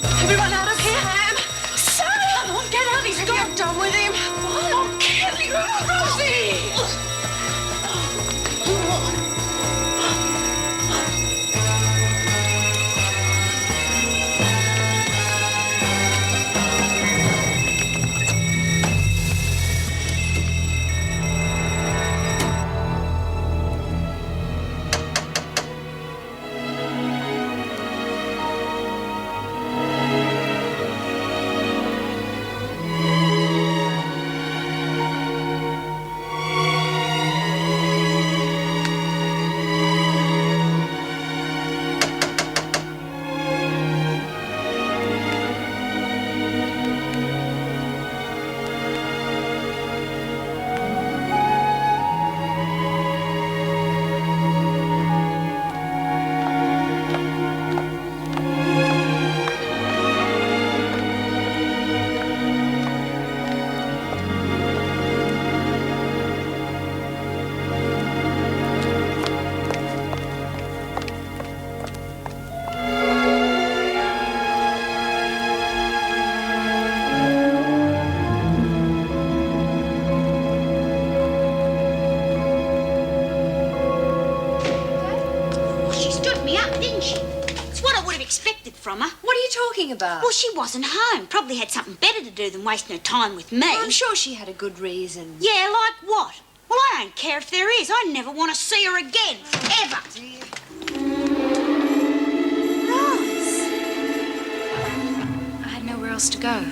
Everyone out of here? Sam! Come on, get out. He's gone. You're done with him. What? I'll kill you, Rosie! From her. What are you talking about? Well, she wasn't home. Probably had something better to do than wasting her time with me. I'm sure she had a good reason. Yeah, like what? Well, I don't care if there is. I never want to see her again. Ever. Dear. Rose. I had nowhere else to go.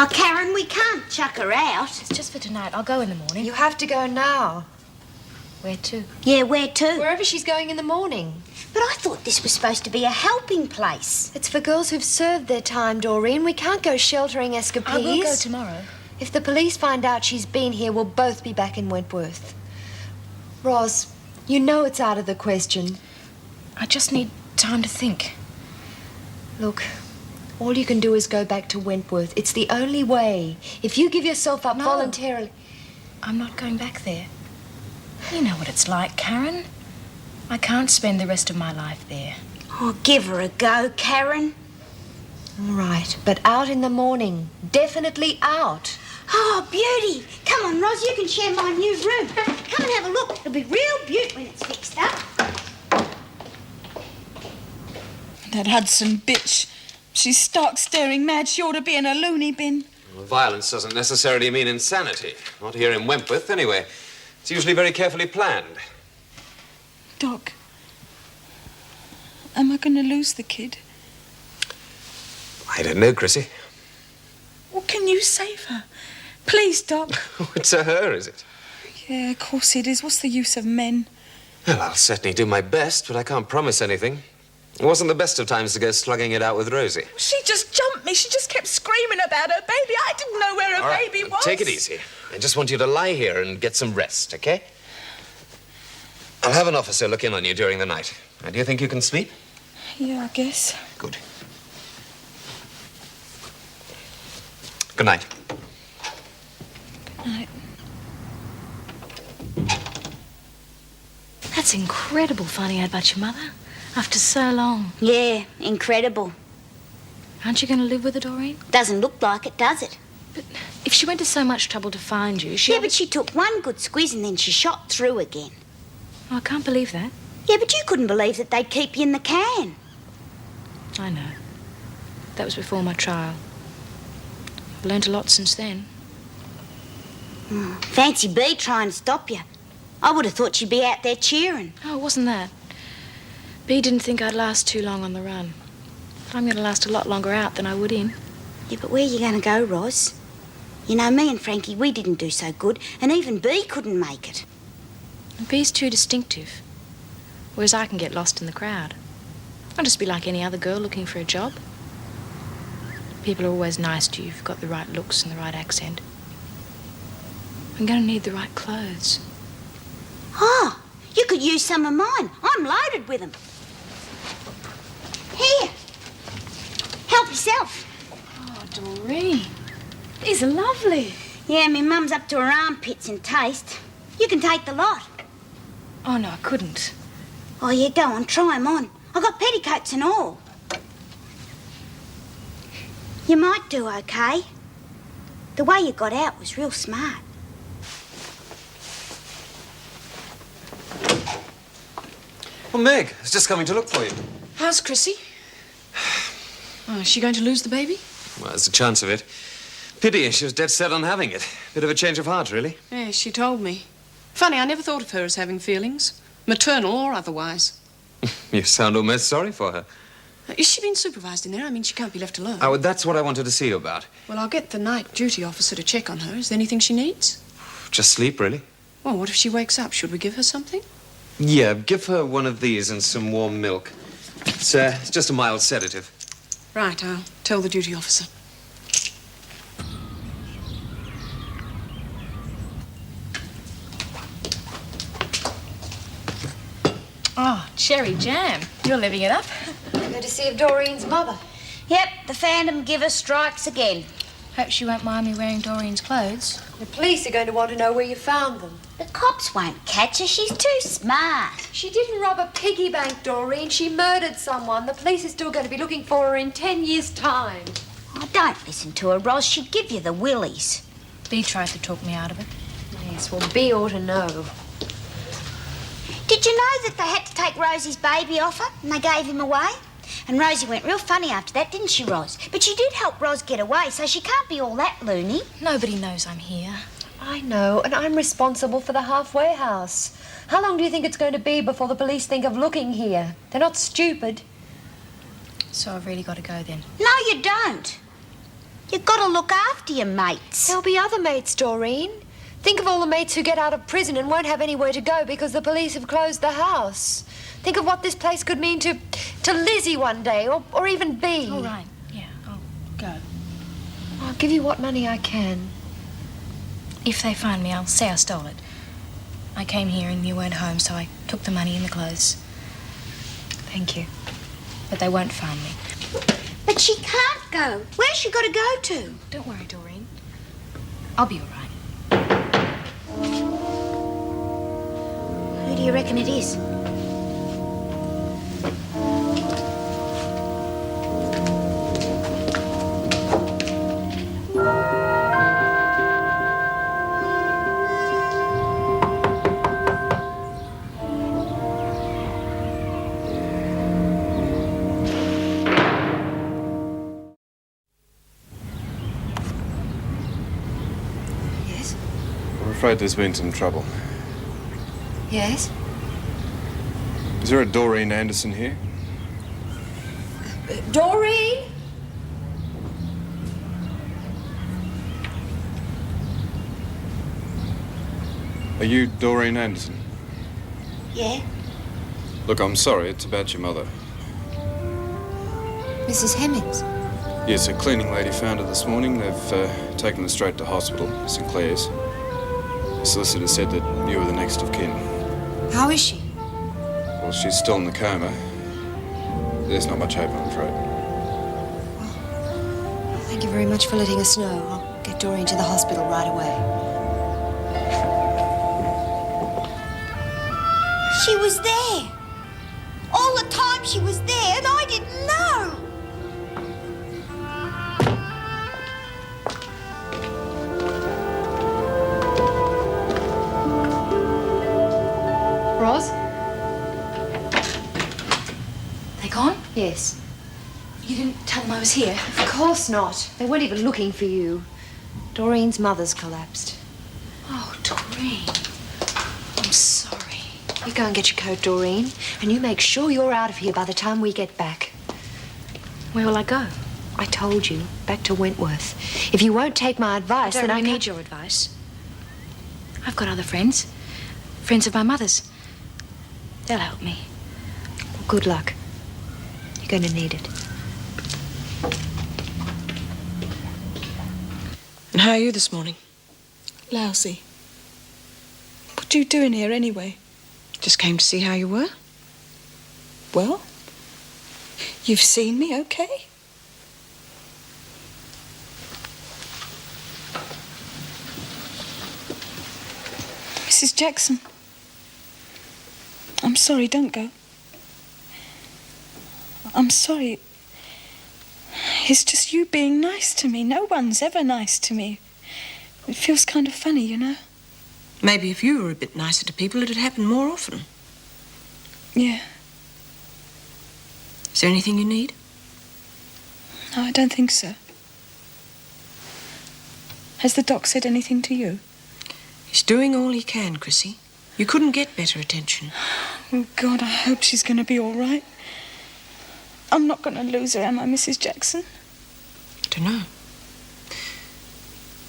Oh, Karen, we can't chuck her out. It's just for tonight. I'll go in the morning. You have to go now. Where to? Yeah, where to? Wherever she's going in the morning. But I thought this was supposed to be a helping place. It's for girls who've served their time, Doreen. We can't go sheltering escapees. I will go tomorrow. If the police find out she's been here, we'll both be back in Wentworth. Roz, you know it's out of the question. I just need time to think. Look, all you can do is go back to Wentworth. It's the only way. If you give yourself up voluntarily... I'm not going back there. You know what it's like, Karen. I can't spend the rest of my life there. Oh, give her a go, Karen. All right, but out in the morning. Definitely out. Oh, beauty. Come on, Roz, you can share my new room. Come and have a look. It'll be real beaut when it's fixed up. That Hudson bitch. She's stark staring mad. She ought to be in a loony bin. Well, violence doesn't necessarily mean insanity. Not here in Wentworth, anyway. It's usually very carefully planned. Doc, am I going to lose the kid? I don't know, Chrissy. Well, can you save her? Please, Doc. It's a her, is it? Yeah, of course it is. What's the use of men? Well, I'll certainly do my best, but I can't promise anything. It wasn't the best of times to go slugging it out with Rosie. She just jumped me. She just kept screaming about her baby. I didn't know where her baby was. Take it easy. I just want you to lie here and get some rest, okay? I'll have an officer look in on you during the night. Now, do you think you can sleep? Yeah, I guess. Good. Good night. Good night. That's incredible finding out about your mother after so long. Yeah, incredible. Aren't you going to live with her, Doreen? Doesn't look like it, does it? But if she went to so much trouble to find you, Yeah, but she took one good squiz and then she shot through again. Oh, I can't believe that. Yeah, but you couldn't believe that they'd keep you in the can. I know. That was before my trial. I've learned a lot since then. Fancy Bee trying to stop you. I would have thought she'd be out there cheering. Oh, it wasn't that. Bea didn't think I'd last too long on the run. But I'm going to last a lot longer out than I would in. Yeah, but where are you going to go, Roz? You know, me and Frankie, we didn't do so good, and even Bea couldn't make it. And Bea's too distinctive. Whereas I can get lost in the crowd. I'll just be like any other girl looking for a job. People are always nice to you if you've got the right looks and the right accent. I'm going to need the right clothes. Oh, you could use some of mine. I'm loaded with them. Here. Help yourself. Oh, Doreen. These is lovely. Yeah, me mum's up to her armpits in taste. You can take the lot. Oh, no, I couldn't. Oh, yeah, go on, try 'em on. I got petticoats and all. You might do okay. The way you got out was real smart. Well, Meg, I was just coming to look for you. How's Chrissy? Oh, is she going to lose the baby? Well, there's a chance of it. Pity, she was dead set on having it. Bit of a change of heart, really. Yes, she told me. Funny, I never thought of her as having feelings, maternal or otherwise. You sound almost sorry for her. Is she being supervised in there? I mean, she can't be left alone. Oh, that's what I wanted to see you about. Well, I'll get the night duty officer to check on her. Is there anything she needs? Just sleep, really. Well, what if she wakes up? Should we give her something? Yeah, give her one of these and some warm milk. It's just a mild sedative. Right, I'll tell the duty officer. Oh, cherry jam. You're living it up. Go to see if Doreen's mother. Yep, the phantom giver strikes again. Hope she won't mind me wearing Doreen's clothes. The police are going to want to know where you found them. The cops won't catch her. She's too smart. She didn't rob a piggy bank, Doreen. She murdered someone. The police are still going to be looking for her in 10 years' time. Oh, don't listen to her, Ros. She'd give you the willies. Bea tried to talk me out of it. Yes, well, Bea ought to know. Did you know that they had to take Rosie's baby off her and they gave him away? And Rosie went real funny after that, didn't she, Ros? But she did help Ros get away, so she can't be all that loony. Nobody knows I'm here. I know, and I'm responsible for the halfway house. How long do you think it's going to be before the police think of looking here? They're not stupid. So I've really got to go then. No, you don't. You've got to look after your mates. There'll be other mates, Doreen. Think of all the mates who get out of prison and won't have anywhere to go because the police have closed the house. Think of what this place could mean to Lizzie one day, or even Bea. All right. Yeah, I'll go. I'll give you what money I can. If they find me, I'll say I stole it. I came here and you weren't home, so I took the money and the clothes. Thank you. But they won't find me. But she can't go. Where's she got to go to? Don't worry, Doreen. I'll be all right. Who do you reckon it is? Yes? I'm afraid there's been some trouble. Yes? Is there a Doreen Anderson here? Doreen? Are you Doreen Anderson? Yeah? Look, I'm sorry, it's about your mother. Mrs. Hemmings? Yes, a cleaning lady found her this morning. They've taken her straight to hospital, St. Clair's. The solicitor said that you were the next of kin. How is she? Well, she's still in the coma. There's not much hope, I'm afraid. Well, thank you very much for letting us know. I'll get Doreen to the hospital right away. She was there. All the time she was there, and I didn't know. Ros? They gone? Yes. You didn't tell them I was here? Of course not. They weren't even looking for you. Doreen's mother's collapsed. Oh, Doreen. I'm sorry. You go and get your coat, Doreen, and you make sure you're out of here by the time we get back. Where will I go? I told you, back to Wentworth. If you won't take my advice, I then don't I really can't... need your advice. I've got other friends. Friends of my mother's. They'll help me. Well, good luck. You're going to need it. And how are you this morning? Lousy. What are you doing here anyway? Just came to see how you were. Well, you've seen me, okay? Mrs. Jackson. I'm sorry, don't go. I'm sorry. It's just you being nice to me. No one's ever nice to me. It feels kind of funny, you know? Maybe if you were a bit nicer to people, it'd happen more often. Yeah. Is there anything you need? No, I don't think so. Has the doc said anything to you? He's doing all he can, Chrissy. You couldn't get better attention. Oh, God, I hope she's going to be all right. I'm not going to lose her, am I, Mrs. Jackson? I don't know.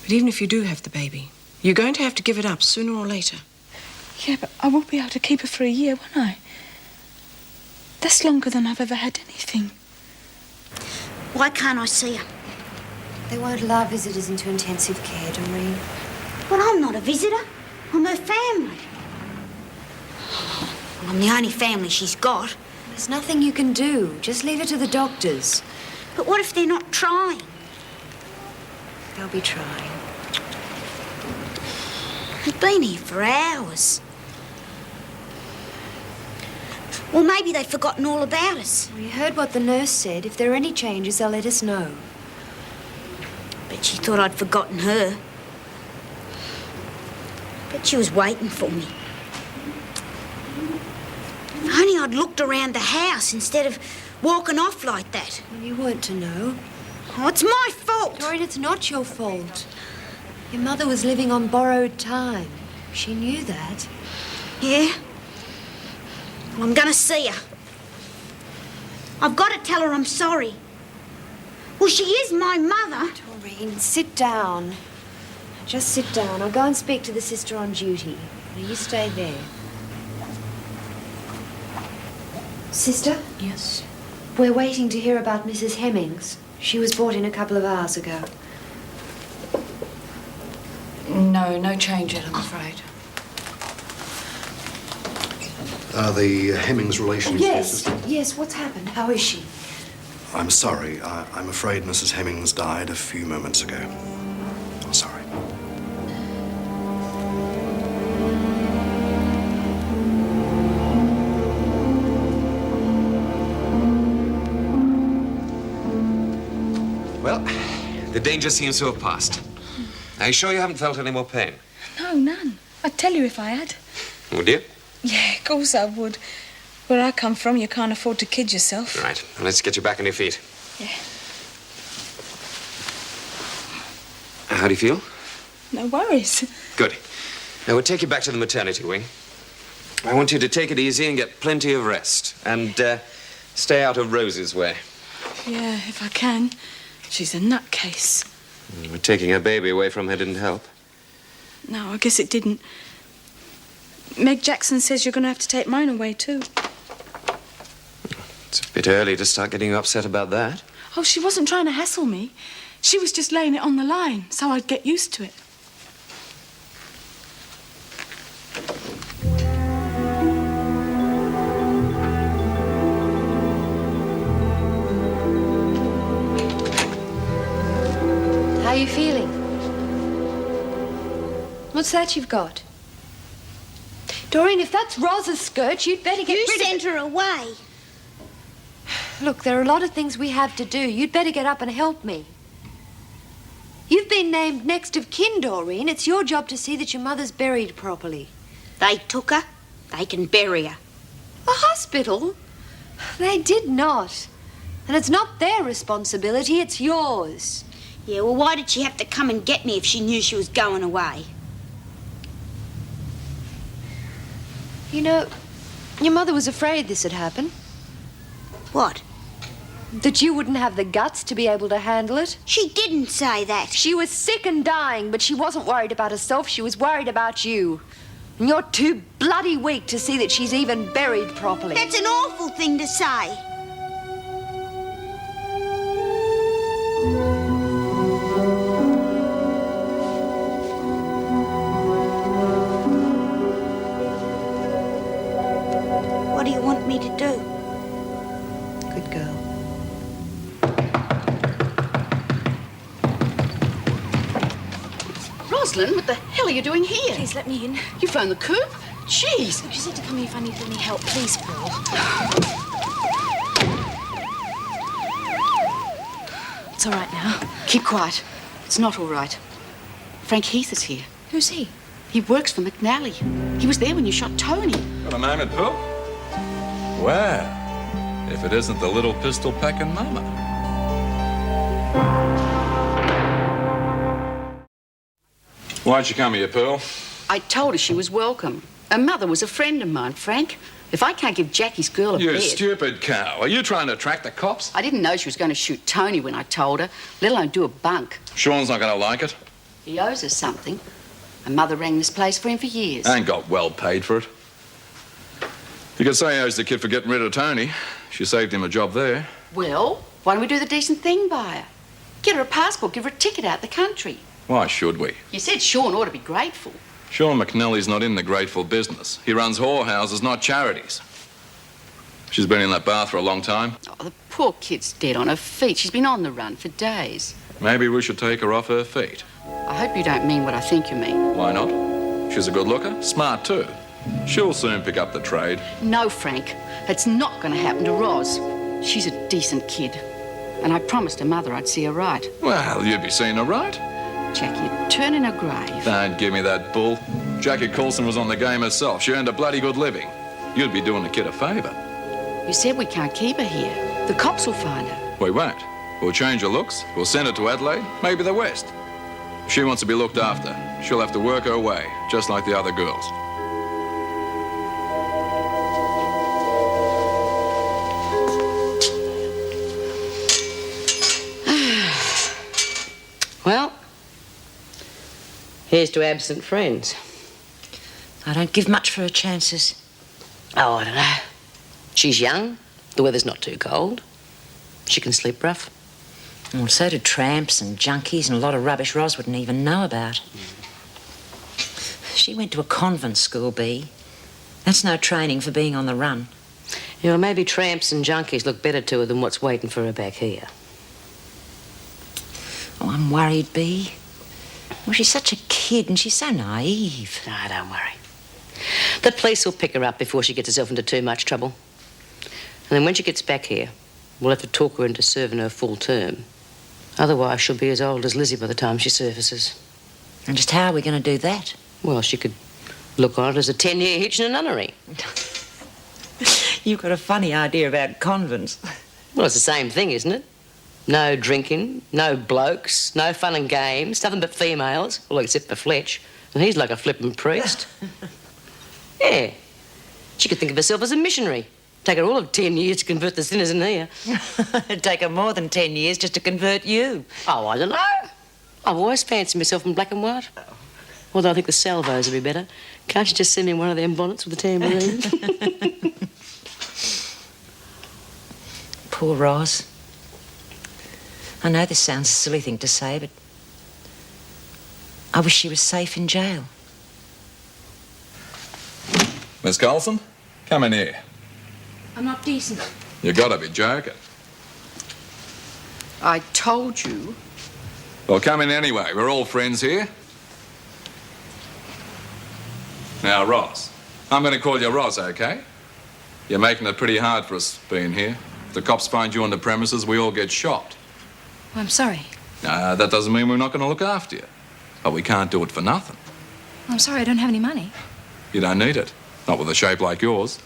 But even if you do have the baby, you're going to have to give it up sooner or later. Yeah, but I won't be able to keep her for a year, won't I? That's longer than I've ever had anything. Why can't I see her? They won't allow visitors into intensive care, Doreen. Well, I'm not a visitor. I'm her family. Well, I'm the only family she's got. There's nothing you can do. Just leave it to the doctors. But what if they're not trying? They'll be trying. They've been here for hours. Well, maybe they've forgotten all about us. Well, you heard what the nurse said. If there are any changes, they'll let us know. Bet she thought I'd forgotten her. Bet she was waiting for me. If only I'd looked around the house instead of walking off like that. Well, you weren't to know. Oh, it's my fault. Doreen, it's not your fault. Your mother was living on borrowed time. She knew that. Yeah? Well, I'm gonna see her. I've got to tell her I'm sorry. Well, she is my mother. Doreen, sit down. Just sit down. I'll go and speak to the sister on duty. Now, you stay there. Sister? Yes? We're waiting to hear about Mrs. Hemmings. She was brought in a couple of hours ago. No change yet, I'm afraid. Are the Hemmings relations? Yes, what's happened? How is she? I'm sorry. I'm afraid Mrs. Hemmings died a few moments ago. I'm sorry. Well, the danger seems to have passed. Are you sure you haven't felt any more pain? No, none. I'd tell you if I had. Would you? Yeah, of course I would. Where I come from, you can't afford to kid yourself. Right. Well, let's get you back on your feet. Yeah. How do you feel? No worries. Good. Now, we'll take you back to the maternity wing. I want you to take it easy and get plenty of rest. And stay out of Rose's way. Yeah, if I can. She's a nutcase. But taking her baby away from her didn't help. No, I guess it didn't. Meg Jackson says you're going to have to take mine away, too. It's a bit early to start getting upset about that. Oh, she wasn't trying to hassle me. She was just laying it on the line so I'd get used to it. How are you feeling? What's that you've got? Doreen, if that's Roz's skirt, you'd better get You rid of sent her away. it. Look, there are a lot of things we have to do. You'd better get up and help me. You've been named next of kin, Doreen. It's your job to see that your mother's buried properly. They took her. They can bury her. A hospital? They did not. And it's not their responsibility, it's yours. Yeah, well, why did she have to come and get me if she knew she was going away? You know, your mother was afraid this would happen. What? That you wouldn't have the guts to be able to handle it. She didn't say that. She was sick and dying, but she wasn't worried about herself. She was worried about you. And you're too bloody weak to see that she's even buried properly. That's an awful thing to say. What do you want me to do? Good girl. Rosalind, what the hell are you doing here? Please let me in. You phoned the coop? Jeez. Look, you said to come here if I needed any help. Please, Phil. It's all right now. Keep quiet. It's not all right. Frank Heath is here. Who's he? He works for McNally. He was there when you shot Tony. Got a moment, Pooh? Well, if it isn't the little pistol-packing mama. Why'd you come here, Pearl? I told her she was welcome. Her mother was a friend of mine, Frank. If I can't give Jackie's girl a You bed... stupid cow. Are you trying to attract the cops? I didn't know she was going to shoot Tony when I told her, let alone do a bunk. Sean's not going to like it. He owes us something. Her mother rang this place for him for years. Ain't got well paid for it. You could say he owes the kid for getting rid of Tony. She saved him a job there. Well, why don't we do the decent thing by her? Get her a passport, give her a ticket out the country. Why should we? You said Sean ought to be grateful. Sean McNally's not in the grateful business. He runs whorehouses, not charities. She's been in that bath for a long time. Oh, the poor kid's dead on her feet. She's been on the run for days. Maybe we should take her off her feet. I hope you don't mean what I think you mean. Why not? She's a good looker, smart too. She'll soon pick up the trade. No, Frank. That's not going to happen to Roz. She's a decent kid. And I promised her mother I'd see her right. Well, you'd be seeing her right. Jackie, you'd turn in her grave. Don't give me that bull. Jackie Coulson was on the game herself. She earned a bloody good living. You'd be doing the kid a favour. You said we can't keep her here. The cops will find her. We won't. We'll change her looks. We'll send her to Adelaide, maybe the West. If she wants to be looked after, she'll have to work her way, just like the other girls. Well, here's to absent friends. I don't give much for her chances. Oh, I don't know. She's young. The weather's not too cold. She can sleep rough. Well, so do tramps and junkies and a lot of rubbish Ros wouldn't even know about. She went to a convent school, Bea. That's no training for being on the run. Yeah, well, maybe tramps and junkies look better to her than what's waiting for her back here. Oh, I'm worried, Bea. Well, she's such a kid and she's so naive. No, don't worry. The police will pick her up before she gets herself into too much trouble. And then when she gets back here, we'll have to talk her into serving her full term. Otherwise, she'll be as old as Lizzie by the time she surfaces. And just how are we going to do that? Well, she could look on it as a 10-year hitch in a nunnery. You've got a funny idea about convents. Well, it's the same thing, isn't it? No drinking, no blokes, no fun and games, nothing but females. Well, except for Fletch. And he's like a flippin' priest. Yeah. She could think of herself as a missionary. Take her all of 10 years to convert the sinners in here. It'd take her more than 10 years just to convert you. Oh, I don't know. I've always fancied myself in black and white. Although I think the salvos would be better. Can't you just send me one of them bonnets with a tambourine? Poor Ros. I know this sounds a silly thing to say, but I wish she was safe in jail. Miss Coulson, come in here. I'm not decent. You gotta be joking. I told you. Well, come in anyway. We're all friends here. Now, Ros. I'm going to call you Ros, okay? You're making it pretty hard for us being here. If the cops find you on the premises, we all get shot. Well, I'm sorry. That doesn't mean we're not going to look after you. But we can't do it for nothing. Well, I'm sorry, I don't have any money. You don't need it. Not with a shape like yours.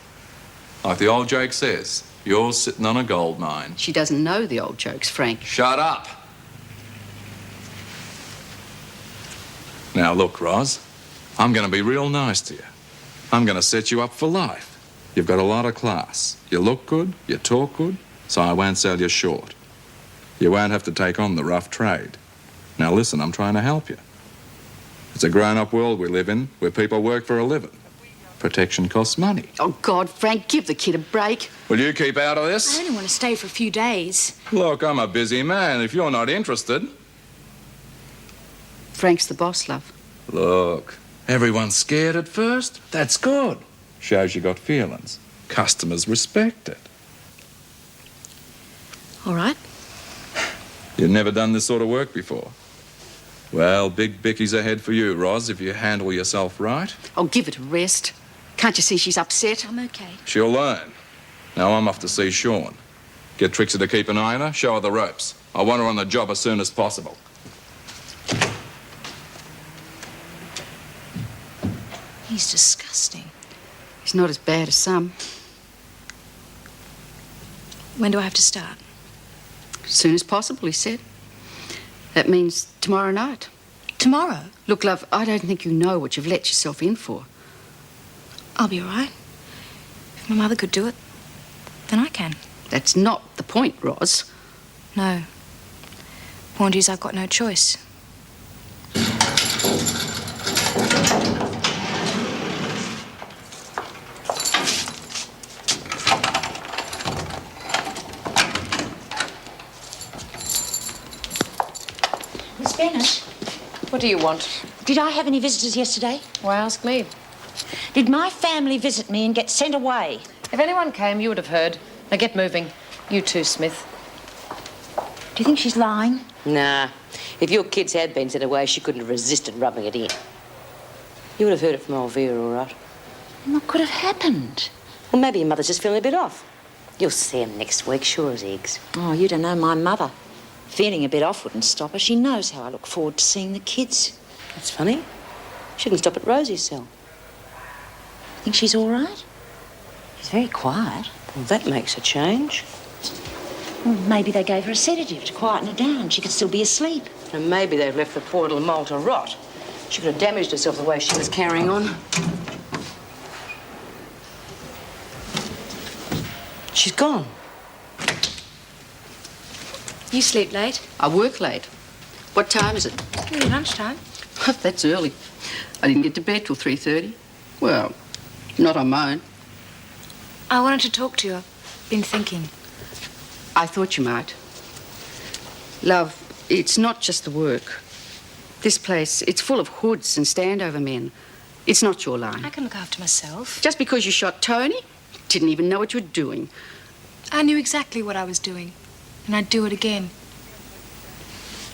Like the old joke says, you're sitting on a gold mine. She doesn't know the old jokes, Frank. Shut up. Now, look, Ros, I'm going to be real nice to you. I'm going to set you up for life. You've got a lot of class. You look good, you talk good, so I won't sell you short. You won't have to take on the rough trade. Now, listen, I'm trying to help you. It's a grown-up world we live in, where people work for a living. Protection costs money. Oh, God, Frank, give the kid a break. Will you keep out of this? I only want to stay for a few days. Look, I'm a busy man. If you're not interested... Frank's the boss, love. Look, everyone's scared at first. That's good. Shows you got feelings. Customers respect it. All right. You've never done this sort of work before. Well, Big Bicky's ahead for you, Roz, if you handle yourself right. Oh, give it a rest. Can't you see she's upset? I'm okay. She'll learn. Now I'm off to see Sean. Get Trixie to keep an eye on her, show her the ropes. I want her on the job as soon as possible. He's disgusting. He's not as bad as some. When do I have to start? As soon as possible, he said. That means tomorrow night. Tomorrow? Look, love, I don't think you know what you've let yourself in for. I'll be all right. If my mother could do it, then I can. That's not the point, Roz. No. Point is, I've got no choice. Miss Bennett, What do you want? did I have any visitors yesterday? Why ask me? Did my family visit me and get sent away? If anyone came, you would have heard. Now get moving. You too, Smith. Do you think she's lying? Nah. If your kids had been sent away, she couldn't have resisted rubbing it in. You would have heard it from old Vera, all right. What could have happened? Well, maybe your mother's just feeling a bit off. You'll see him next week, sure as eggs. Oh, you don't know my mother. Feeling a bit off wouldn't stop her. She knows how I look forward to seeing the kids. That's funny. She didn't stop at Rosie's cell. Think she's all right? She's very quiet. Well, that makes a change. Well, maybe they gave her a sedative to quieten her down. She could still be asleep. And maybe they've left the poor little mole to rot. She could have damaged herself the way she was carrying on. She's gone. You sleep late? I work late. What time is it? Nearly lunchtime. That's early. I didn't get to bed till 3:30. Well, not on my own. I wanted to talk to you. I've been thinking. I thought you might. Love, it's not just the work. This place, it's full of hoods and standover men. It's not your line. I can look after myself. Just because you shot Tony, didn't even know what you were doing. I knew exactly what I was doing, and I'd do it again.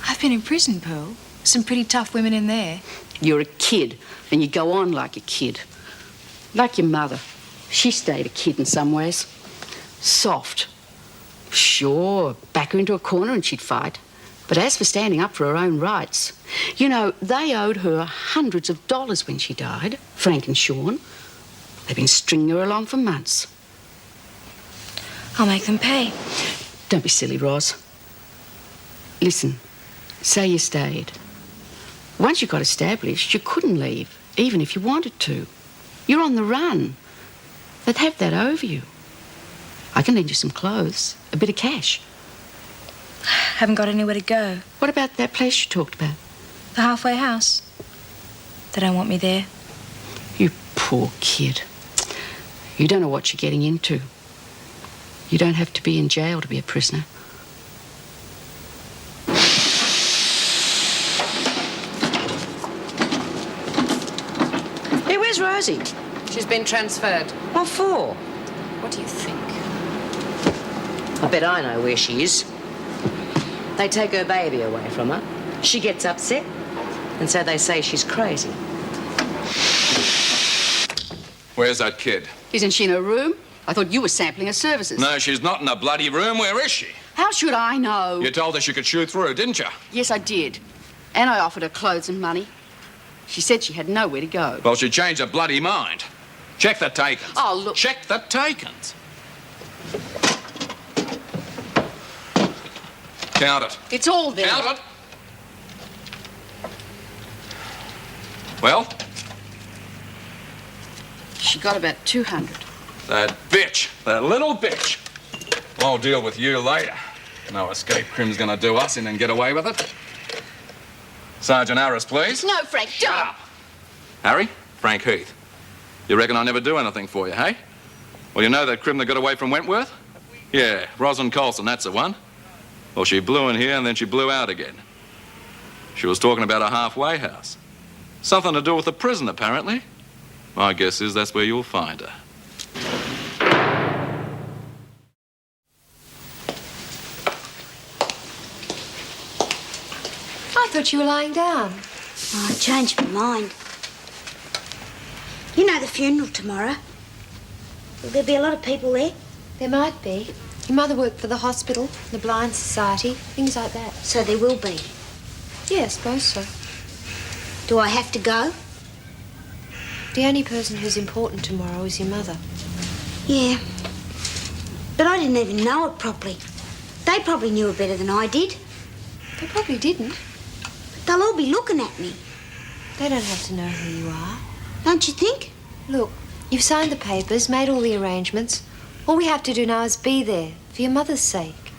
I've been in prison, Pearl. Some pretty tough women in there. You're a kid, and you go on like a kid. Like your mother. She stayed a kid in some ways. Soft. Sure, back her into a corner and she'd fight. But as for standing up for her own rights, you know, they owed her hundreds of dollars when she died, Frank and Sean. They've been stringing her along for months. I'll make them pay. Don't be silly, Roz. Listen, say you stayed. Once you got established, you couldn't leave, even if you wanted to. You're on the run. They'd have that over you. I can lend you some clothes, a bit of cash. Haven't got anywhere to go. What about that place you talked about? The halfway house. They don't want me there. You poor kid. You don't know what you're getting into. You don't have to be in jail to be a prisoner. Hey, where's Rosie? She's been transferred. What for? What do you think? I bet I know where she is. They take her baby away from her. She gets upset, and so they say she's crazy. Where's that kid? Isn't she in her room? I thought you were sampling her services. No, she's not in a bloody room. Where is she? How should I know? You told her she could shoot through, didn't you? Yes, I did. And I offered her clothes and money. She said she had nowhere to go. Well, she changed her bloody mind. Check the takens. Oh, look. Check the takens. Count it. It's all there. Count it. Well? She got about 200. That bitch. That little bitch. I'll deal with you later. No escape crim's gonna do us in and get away with it. Sergeant Harris, please. No, Frank, don't. Harry? Frank Heath. You reckon I never do anything for you, hey? Well, you know that crim that got away from Wentworth? Yeah, Rosalind Colson, that's the one. Well, she blew in here and then she blew out again. She was talking about a halfway house. Something to do with the prison, apparently. My guess is that's where you'll find her. I thought thought you were lying down. Oh, I changed my mind. You know the funeral tomorrow. Will there be a lot of people there? There might be. Your mother worked for the hospital, the Blind Society, things like that. So there will be. Yeah, I suppose so. Do I have to go? The only person who's important tomorrow is your mother. Yeah. But I didn't even know her properly. They probably knew her better than I did. They probably didn't. But they'll all be looking at me. They don't have to know who you are. Don't you think? Look, you've signed the papers, made all the arrangements. All we have to do now is be there, for your mother's sake.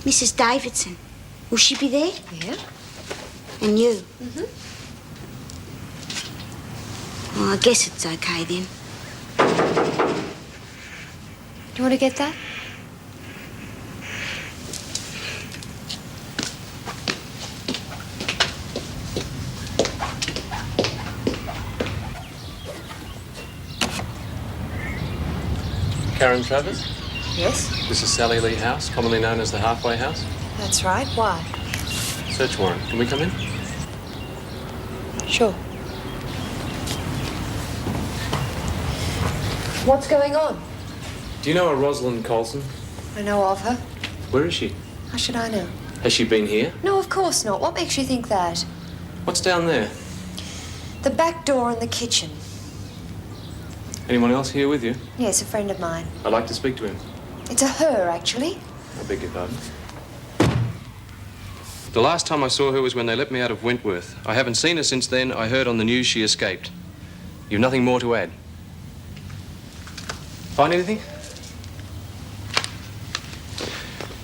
Mrs. Davidson, will she be there? Yeah. And you? Mm-hmm. Well, I guess it's okay then. Do you want to get that? Karen Travers? Yes? This is Sally Lee House, commonly known as the Halfway House. That's right. Why? Search warrant. Can we come in? Sure. What's going on? Do you know a Rosalind Colson? I know of her. Where is she? How should I know? Has she been here? No, of course not. What makes you think that? What's down there? The back door and the kitchen. Anyone else here with you? Yes, a friend of mine. I'd like to speak to him. It's a her, actually. I beg your pardon. The last time I saw her was when they let me out of Wentworth. I haven't seen her since then. I heard on the news she escaped. You've nothing more to add? Find anything?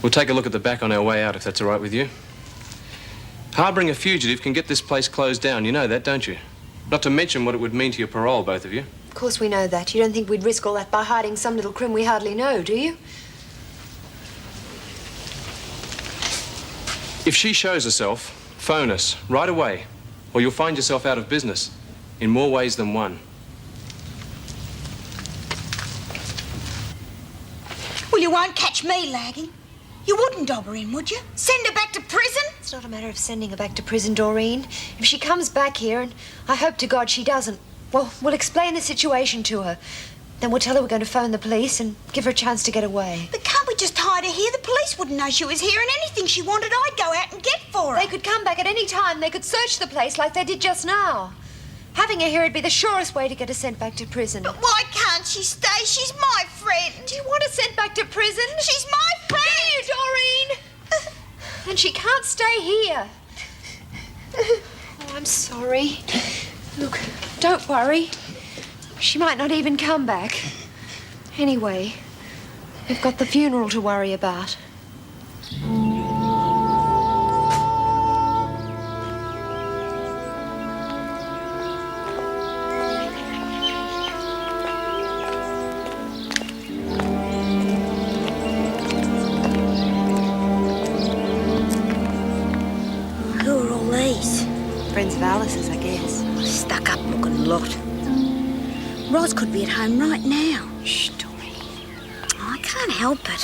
We'll take a look at the back on our way out, if that's all right with you. Harbouring a fugitive can get this place closed down. You know that, don't you? Not to mention what it would mean to your parole, both of you. Of course we know that. You don't think we'd risk all that by hiding some little crim we hardly know, do you? If she shows herself, phone us right away, or you'll find yourself out of business in more ways than one. Well, you won't catch me lagging. You wouldn't dob her in, would you? Send her back to prison? It's not a matter of sending her back to prison, Doreen. If she comes back here, and I hope to God she doesn't, well, we'll explain the situation to her. Then we'll tell her we're going to phone the police and give her a chance to get away. But can't we just hide her here? The police wouldn't know she was here, and anything she wanted, I'd go out and get for her. They could come back at any time. They could search the place like they did just now. Having her here would be the surest way to get her sent back to prison. But why can't she stay? She's my friend. Do you want her sent back to prison? She's my friend. Do you, Doreen? And she can't stay here. Oh, I'm sorry. Look, don't worry. She might not even come back. Anyway, we've got the funeral to worry about. Who are all these? Friends of Alice's, I guess. Stuck-up looking lot. Ros could be at home right now. Shh, Doreen. Oh, I can't help it.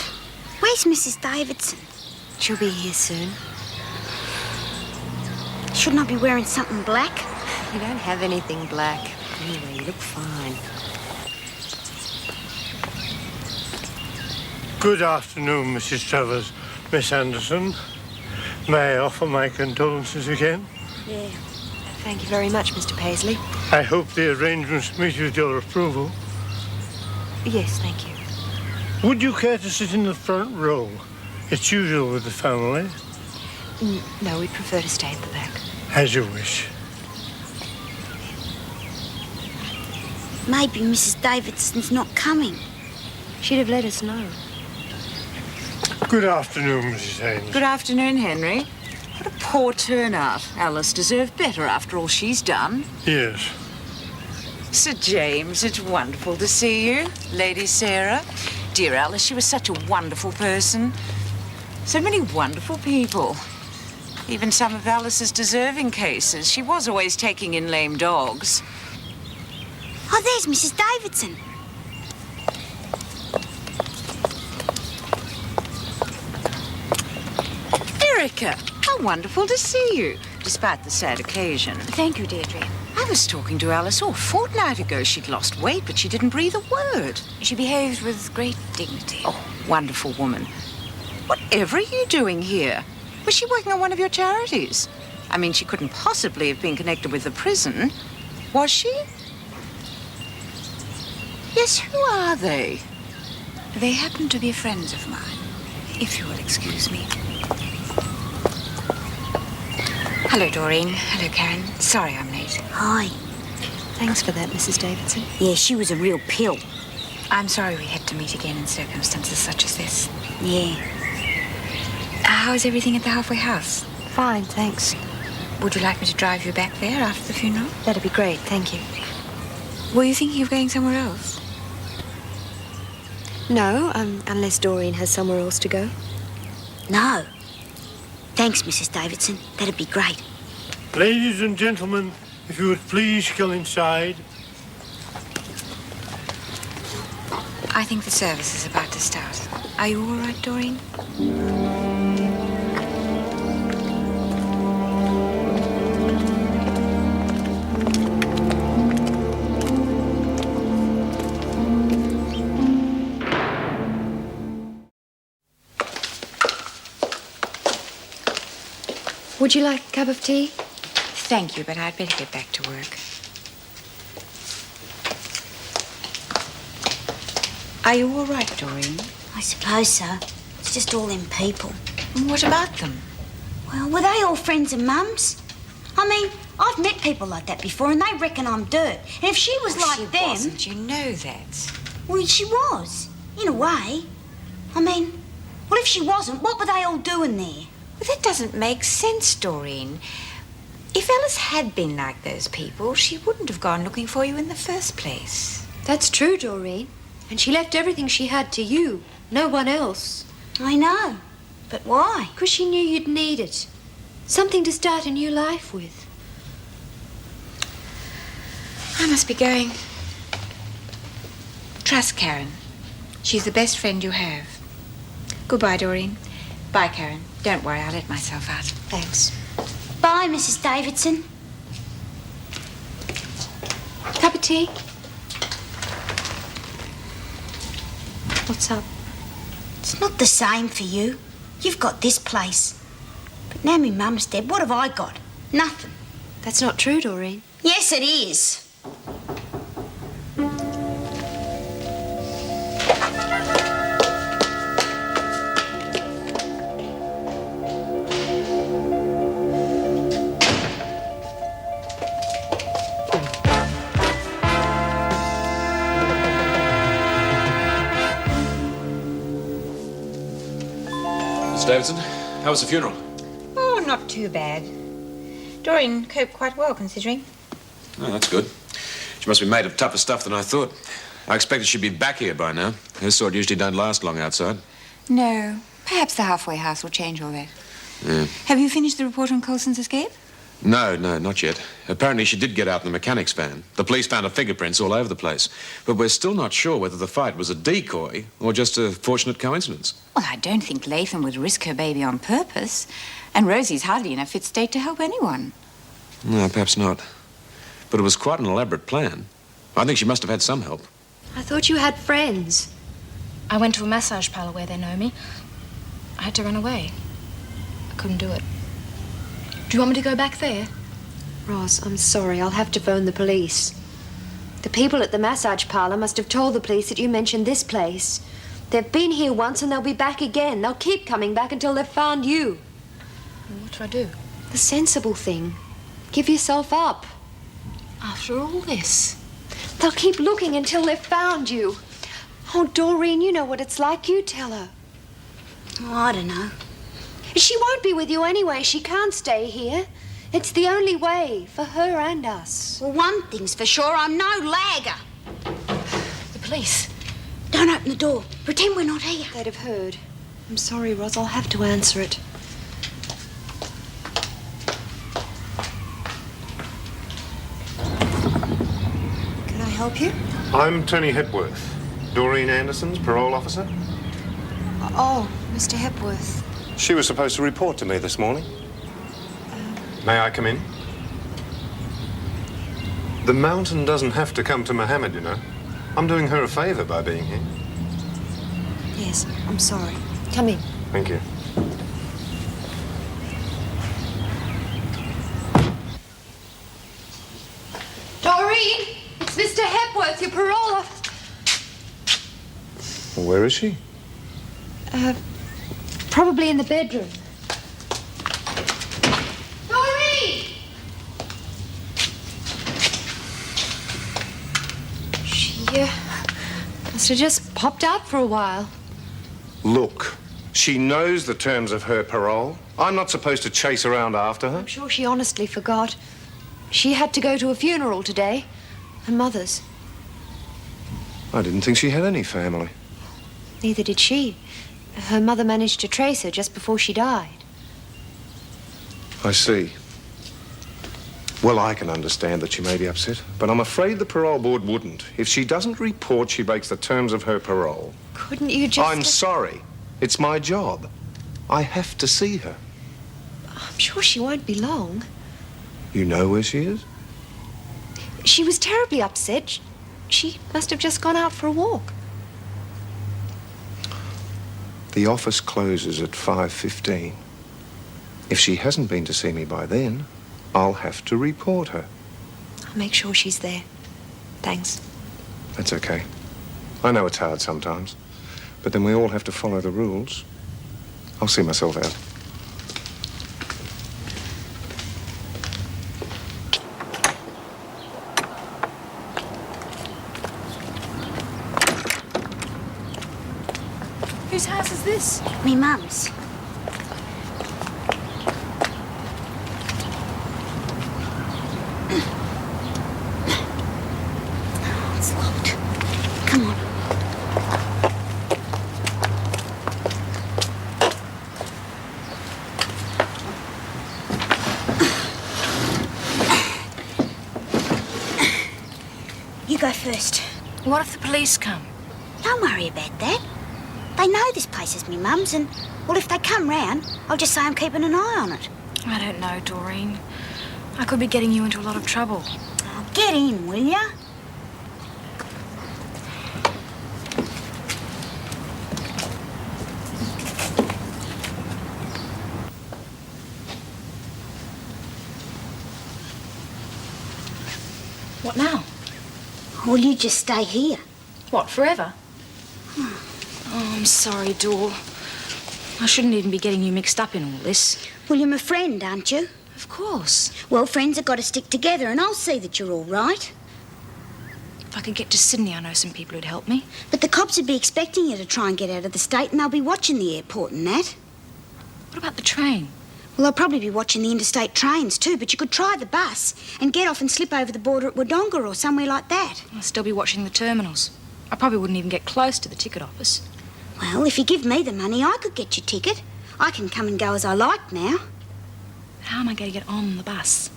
Where's Mrs. Davidson? She'll be here soon. Shouldn't I be wearing something black? You don't have anything black. Anyway, you look fine. Good afternoon, Mrs. Travers. Miss Anderson. May I offer my condolences again? Yeah. Thank you very much, Mr. Paisley. I hope the arrangements meet with your approval. Yes, thank you. Would you care to sit in the front row? It's usual with the family. No, we'd prefer to stay at the back. As you wish. Maybe Mrs. Davidson's not coming. She'd have let us know. Good afternoon, Mrs. Haynes. Good afternoon, Henry. What a poor turnout. Alice deserved better after all she's done. Yes. Sir James, it's wonderful to see you. Lady Sarah. Dear Alice, she was such a wonderful person. So many wonderful people. Even some of Alice's deserving cases. She was always taking in lame dogs. Oh, there's Mrs. Davidson. Erica. Oh, wonderful to see you, despite the sad occasion. Thank you, Deirdre. I was talking to Alice a fortnight ago. She'd lost weight, but she didn't breathe a word. She behaved with great dignity. Oh, wonderful woman. Whatever are you doing here? Was she working on one of your charities? I mean, she couldn't possibly have been connected with the prison. Was she? Yes, who are they? They happen to be friends of mine, if you will excuse me. Hello, Doreen. Hello, Karen. Sorry I'm late. Hi. Thanks for that, Mrs. Davidson. Yeah, she was a real pill. I'm sorry we had to meet again in circumstances such as this. Yeah. How is everything at the halfway house? Fine, thanks. Would you like me to drive you back there after the funeral? That'd be great, thank you. Were you thinking of going somewhere else? No, unless Doreen has somewhere else to go. No. Thanks, Mrs. Davidson. That'd be great. Ladies and gentlemen, if you would please go inside. I think the service is about to start. Are you all right, Doreen? Would you like a cup of tea? Thank you, but I'd better get back to work. Are you all right, Doreen? I suppose so. It's just all them people. And what about them? Well, were they all friends of Mum's? I mean, I've met people like that before and they reckon I'm dirt. And if she was like she them... wasn't, you know that. Well, she was, in a way. I mean, well, if she wasn't, what were they all doing there? Well, that doesn't make sense, Doreen. If Alice had been like those people, she wouldn't have gone looking for you in the first place. That's true, Doreen. And she left everything she had to you, no one else. I know. But why? Because she knew you'd need it. Something to start a new life with. I must be going. Trust Karen. She's the best friend you have. Goodbye, Doreen. Bye, Karen. Don't worry, I'll let myself out. Thanks. Bye, Mrs. Davidson. Cup of tea? What's up? It's not the same for you. You've got this place. But now my mum's dead, what have I got? Nothing. That's not true, Doreen. Yes, it is. Miss Davidson, how was the funeral? Oh, not too bad. Doreen coped quite well, considering. Oh, that's good. She must be made of tougher stuff than I thought. I expected she'd be back here by now. Her sort usually don't last long outside. No. Perhaps the halfway house will change all that. Yeah. Have you finished the report on Coulson's escape? No, not yet. Apparently she did get out in the mechanic's van. The police found her fingerprints all over the place. But we're still not sure whether the fight was a decoy or just a fortunate coincidence. Well, I don't think Latham would risk her baby on purpose. And Rosie's hardly in a fit state to help anyone. No, perhaps not. But it was quite an elaborate plan. I think she must have had some help. I thought you had friends. I went to a massage parlor where they know me. I had to run away. I couldn't do it. Do you want me to go back there? Roz, I'm sorry. I'll have to phone the police. The people at the massage parlor must have told the police that you mentioned this place. They've been here once and they'll be back again. They'll keep coming back until they've found you. What do I do? The sensible thing. Give yourself up. After all this? They'll keep looking until they've found you. Oh, Doreen, you know what it's like. You tell her. Oh, I don't know. She won't be with you anyway. She can't stay here. It's the only way for her and us. Well, one thing's for sure, I'm no lagger. The police. Don't open the door. Pretend we're not here. They'd have heard. I'm sorry, Roz. I'll have to answer it. Can I help you? I'm Tony Hepworth, Doreen Anderson's parole officer. Oh, Mr. Hepworth. She was supposed to report to me this morning. May I come in? The mountain doesn't have to come to Mohammed, you know. I'm doing her a favour by being here. Yes, I'm sorry. Come in. Thank you. Doreen! It's Mr. Hepworth, your parole officer. Well, where is she? Probably in the bedroom. Doreen! She must have just popped out for a while. Look, she knows the terms of her parole. I'm not supposed to chase around after her. I'm sure she honestly forgot. She had to go to a funeral today. Her mother's. I didn't think she had any family. Neither did she. Her mother managed to trace her just before she died. I see. Well, I can understand that she may be upset, but I'm afraid the parole board wouldn't. If she doesn't report, she breaks the terms of her parole. Couldn't you just... I'm sorry. It's my job. I have to see her. I'm sure she won't be long. You know where she is? She was terribly upset. She must have just gone out for a walk. The office closes at 5:15. If she hasn't been to see me by then, I'll have to report her. I'll make sure she's there. Thanks. That's okay. I know it's hard sometimes, but then we all have to follow the rules. I'll see myself out. Whose house is this? Me mum's. It's locked. Come on. You go first. What if the police come? Don't worry about that. They know this place is me mum's, and, well, if they come round, I'll just say I'm keeping an eye on it. I don't know, Doreen. I could be getting you into a lot of trouble. Oh, get in, will ya? What now? Well, you just stay here. What, forever? Oh, I'm sorry, Dor. I shouldn't even be getting you mixed up in all this. Well, you're my friend, aren't you? Of course. Well, friends have got to stick together, and I'll see that you're all right. If I could get to Sydney, I know some people who'd help me. But the cops would be expecting you to try and get out of the state, and they'll be watching the airport and that. What about the train? Well, they'll probably be watching the interstate trains too, but you could try the bus and get off and slip over the border at Wodonga or somewhere like that. I'll still be watching the terminals. I probably wouldn't even get close to the ticket office. Well, if you give me the money, I could get your ticket. I can come and go as I like now. How am I going to get on the bus?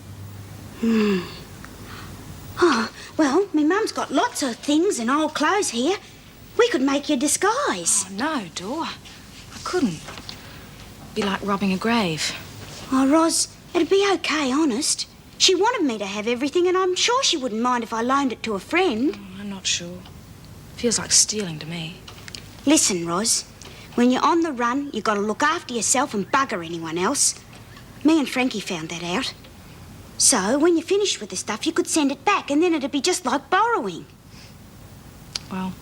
Oh, well, my mum's got lots of things and old clothes here. We could make you a disguise. Oh, no, Dor. I couldn't. It'd be like robbing a grave. Oh, Ros, it'd be okay, honest. She wanted me to have everything, and I'm sure she wouldn't mind if I loaned it to a friend. Oh, I'm not sure. Feels like stealing to me. Listen, Ros, when you're on the run, you've got to look after yourself and bugger anyone else. Me and Frankie found that out. So, when you're finished with the stuff, you could send it back, and then it'd be just like borrowing. Well,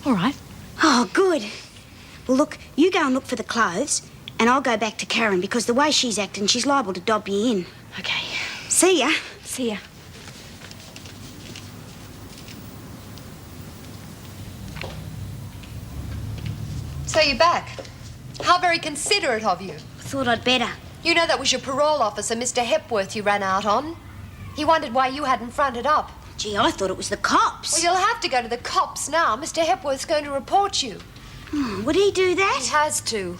all right. Oh, good. Well, look, you go and look for the clothes, and I'll go back to Karen, because the way she's acting, she's liable to dob you in. Okay. See ya. See ya. So you're back. How very considerate of you. Thought I'd better. You know that was your parole officer, Mr. Hepworth, you ran out on. He wondered why you hadn't fronted up. Gee, I thought it was the cops. Well, you'll have to go to the cops now. Mr. Hepworth's going to report you. Would he do that? He has to.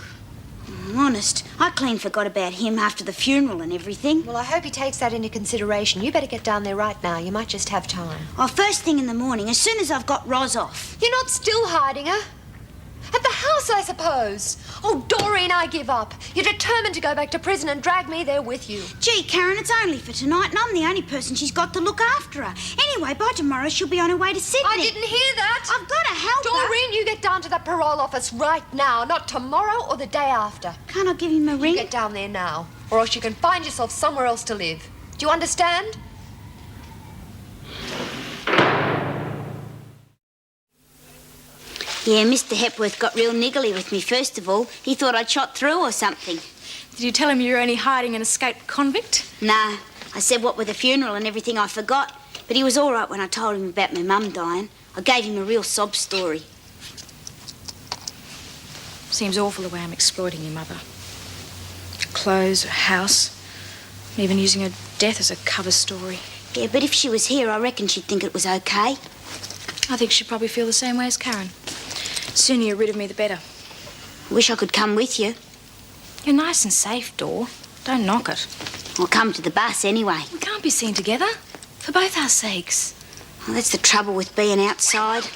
Honest, I clean forgot about him after the funeral and everything. Well, I hope he takes that into consideration. You better get down there right now. You might just have time. Oh, first thing in the morning, as soon as I've got Ros off. You're not still hiding her? At the house, I suppose. Oh, Doreen, I give up. You're determined to go back to prison and drag me there with you. Gee, Karen, it's only for tonight, and I'm the only person she's got to look after her. Anyway, by tomorrow she'll be on her way to Sydney. I didn't hear that. I've got to help her. Doreen, you get down to the parole office right now, not tomorrow or the day after. Can't I give him a ring? You get down there now, or else you can find yourself somewhere else to live. Do you understand? Yeah, Mr. Hepworth got real niggly with me, first of all. He thought I'd shot through or something. Did you tell him you were only hiding an escaped convict? Nah, I said what with the funeral and everything I forgot. But he was all right when I told him about my mum dying. I gave him a real sob story. Seems awful the way I'm exploiting your mother. Her clothes, her house, even using her death as a cover story. Yeah, but if she was here, I reckon she'd think it was okay. I think she'd probably feel the same way as Karen. The sooner you're rid of me, the better. Wish I could come with you. You're nice and safe, Dor. Don't knock it. I'll come to the bus anyway. We can't be seen together. For both our sakes. Well, that's the trouble with being outside.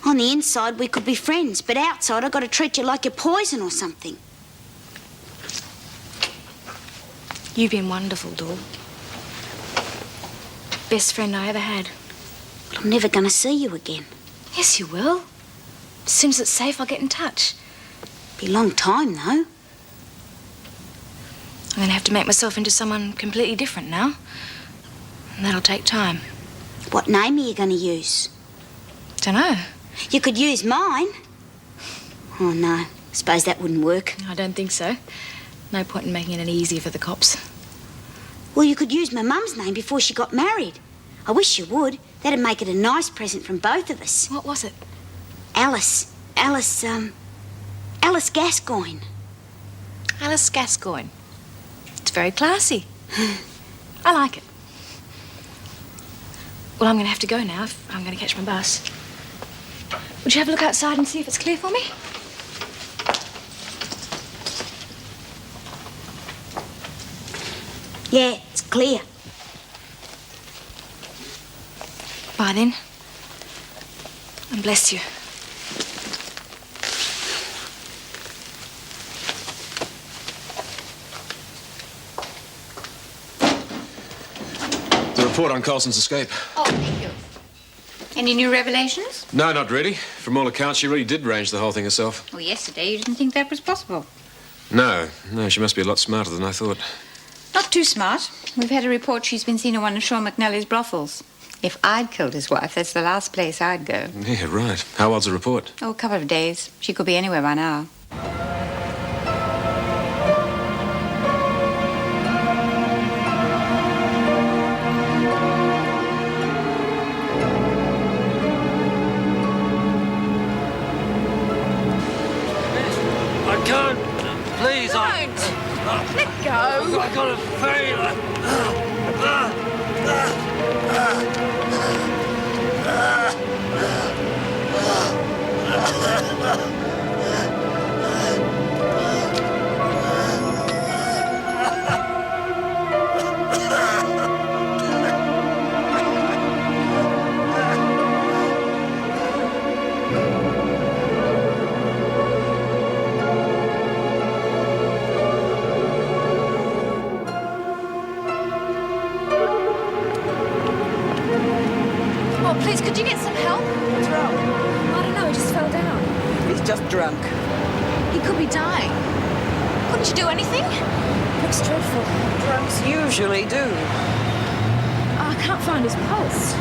On the inside, we could be friends, but outside, I've got to treat you like you're poison or something. You've been wonderful, Dor. Best friend I ever had. But I'm never going to see you again. Yes, you will. As soon as it's safe, I'll get in touch. Be a long time, though. I'm going to have to make myself into someone completely different now. And that'll take time. What name are you going to use? Dunno. You could use mine. Oh, no. I suppose that wouldn't work. I don't think so. No point in making it any easier for the cops. Well, you could use my mum's name before she got married. I wish you would. That'd make it a nice present from both of us. What was it? Alice Gascoigne. Alice Gascoigne. It's very classy. I like it. Well, I'm going to have to go now if I'm going to catch my bus. Would you have a look outside and see if it's clear for me? Yeah, it's clear. Bye then. And bless you. The report on Colson's escape. Oh, thank you. Any new revelations? No, not really. From all accounts, she really did arrange the whole thing herself. Well, yesterday you didn't think that was possible. No, she must be a lot smarter than I thought. Not too smart. We've had a report she's been seen in one of Sean McNally's brothels. If I'd killed his wife, that's the last place I'd go. Yeah, right. How old's the report? Oh, a couple of days. She could be anywhere by now. I can't. Please, Don't. Let go. I got a fail. Oh, please, could you get some help? What's wrong? I don't know, he just fell down. He's just drunk. He could be dying. Couldn't you do anything? Looks dreadful. Drunks usually do. Oh, I can't find his pulse.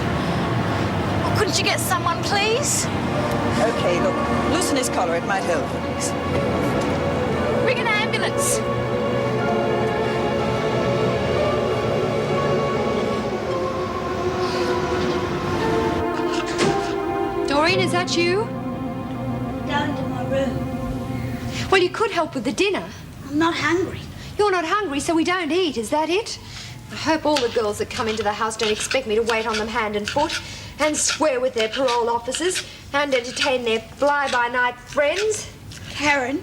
Oh, couldn't you get someone, please? Okay, look, loosen his collar. It might help. Ring an ambulance. Doreen, is that you? Down to my room. Well, you could help with the dinner. I'm not hungry. You're not hungry, so we don't eat, is that it? I hope all the girls that come into the house don't expect me to wait on them hand and foot and swear with their parole officers and entertain their fly-by-night friends. Karen,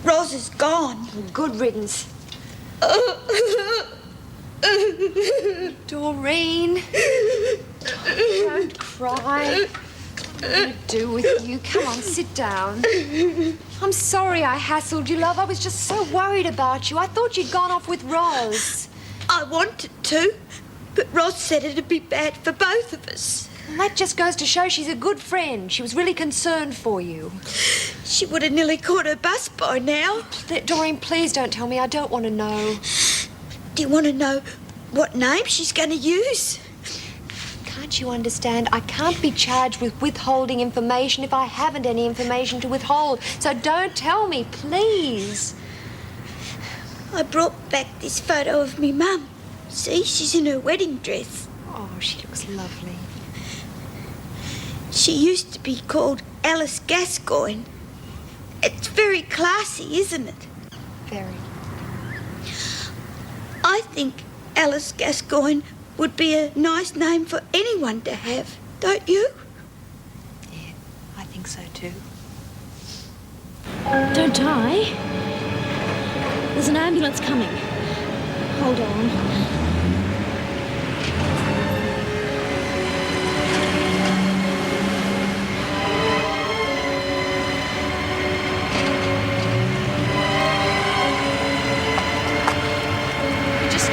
Ros is gone. Good riddance. Doreen, don't cry. to do with you. Come on, sit down. I'm sorry I hassled you, love. I was just so worried about you. I thought you'd gone off with Roz. I wanted to, but Roz said it'd be bad for both of us. Well, that just goes to show she's a good friend. She was really concerned for you. She would have nearly caught her bus by now. Doreen, please don't tell me. I don't want to know. Do you want to know what name she's going to use? Can't you understand? I can't be charged with withholding information if I haven't any information to withhold. So don't tell me, please. I brought back this photo of me mum. See, she's in her wedding dress. Oh, she looks lovely. She used to be called Alice Gascoigne. It's very classy, isn't it? Very. I think Alice Gascoigne would be a nice name for anyone to have, don't you? Yeah, I think so too. Don't die. There's an ambulance coming. Hold on.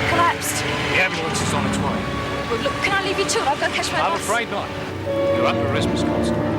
The ambulance is on its way. Well, look, can I leave you to it? I'll go catch my I'm bus. afraid not. You're under arrest, Miss Colston.